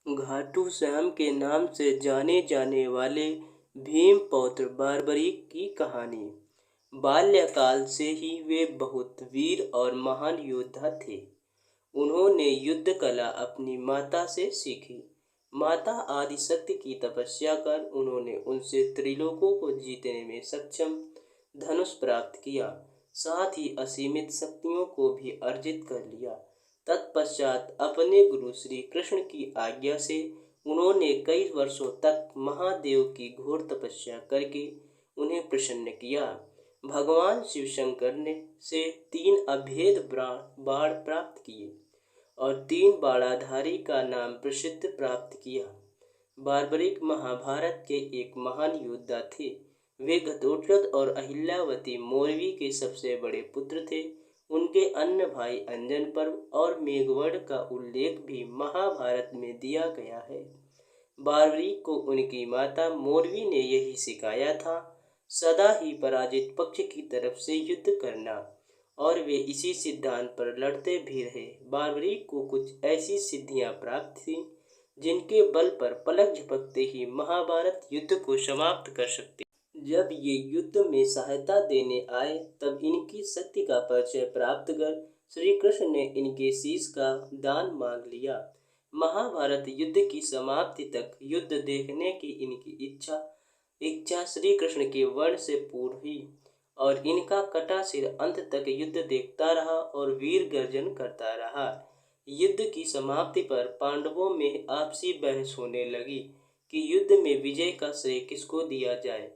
घाटू श्याम के नाम से जाने जाने वाले भीम पौत्र बारबरीक की कहानी। बाल्यकाल से ही वे बहुत वीर और महान योद्धा थे। उन्होंने युद्ध कला अपनी माता से सीखी। माता आदिशक्ति की तपस्या कर उन्होंने उनसे त्रिलोकों को जीतने में सक्षम धनुष प्राप्त किया, साथ ही असीमित शक्तियों को भी अर्जित कर लिया। तत्पश्चात अपने गुरु श्री कृष्ण की आज्ञा से उन्होंने कई वर्षों तक महादेव की घोर तपस्या करके उन्हें प्रसन्न किया। भगवान शिव शंकर ने से 3 अभेद बाण प्राप्त किए और 3 बाणाधारी का नाम प्रसिद्ध प्राप्त किया। बारबरीक महाभारत के एक महान योद्धा थे। वे घटोत्कच और अहिल्यावती मौर्वी के सबसे बड़े पुत्र थे। उनके अन्य भाई अंजन पर्व और मेघवर्ण का उल्लेख भी महाभारत में दिया गया है। बारबरीक को उनकी माता मौर्वी ने यही सिखाया था, सदा ही पराजित पक्ष की तरफ से युद्ध करना, और वे इसी सिद्धांत पर लड़ते भी रहे। बारबरीक को कुछ ऐसी सिद्धियां प्राप्त थीं जिनके बल पर पलक झपकते ही महाभारत युद्ध को समाप्त कर सकते। जब ये युद्ध में सहायता देने आए तब इनकी शक्ति का परिचय प्राप्त कर श्री कृष्ण ने इनके शीश का दान मांग लिया। महाभारत युद्ध की समाप्ति तक युद्ध देखने की इनकी इच्छा श्री कृष्ण के वर्ण से पूर्ण हुई और इनका कटा सिर अंत तक युद्ध देखता रहा और वीर गर्जन करता रहा। युद्ध की समाप्ति पर पांडवों में आपसी बहस होने लगी कि युद्ध में विजय का श्रेय किसको दिया जाए।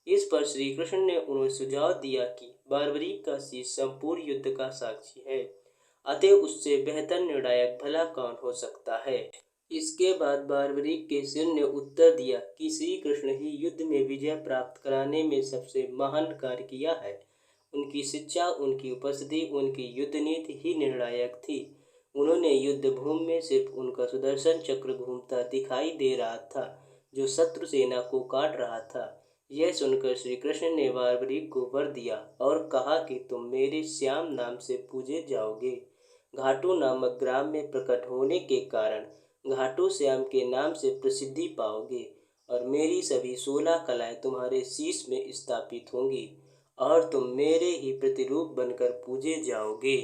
इस पर श्री कृष्ण ने उन्हें सुझाव दिया कि बारबरीक का शीश संपूर्ण युद्ध का साक्षी है, अतः उससे बेहतर निर्णायक भला कौन हो सकता है। इसके बाद बारबरीक के सिर ने उत्तर दिया कि श्री कृष्ण ही युद्ध में विजय प्राप्त कराने में सबसे महान कार्य किया है। उनकी शिक्षा, उनकी उपस्थिति, उनकी युद्ध नीति ही निर्णायक थी। उन्होंने युद्ध भूमि में सिर्फ उनका सुदर्शन चक्र घूमता दिखाई दे रहा था जो शत्रु सेना को काट रहा था। यह सुनकर श्री कृष्ण ने बारबरीक को वर दिया और कहा कि तुम मेरे श्याम नाम से पूजे जाओगे। घाटू नामक ग्राम में प्रकट होने के कारण घाटू श्याम के नाम से प्रसिद्धि पाओगे और मेरी सभी 16 कलाएं तुम्हारे शीश में स्थापित होंगी और तुम मेरे ही प्रतिरूप बनकर पूजे जाओगे।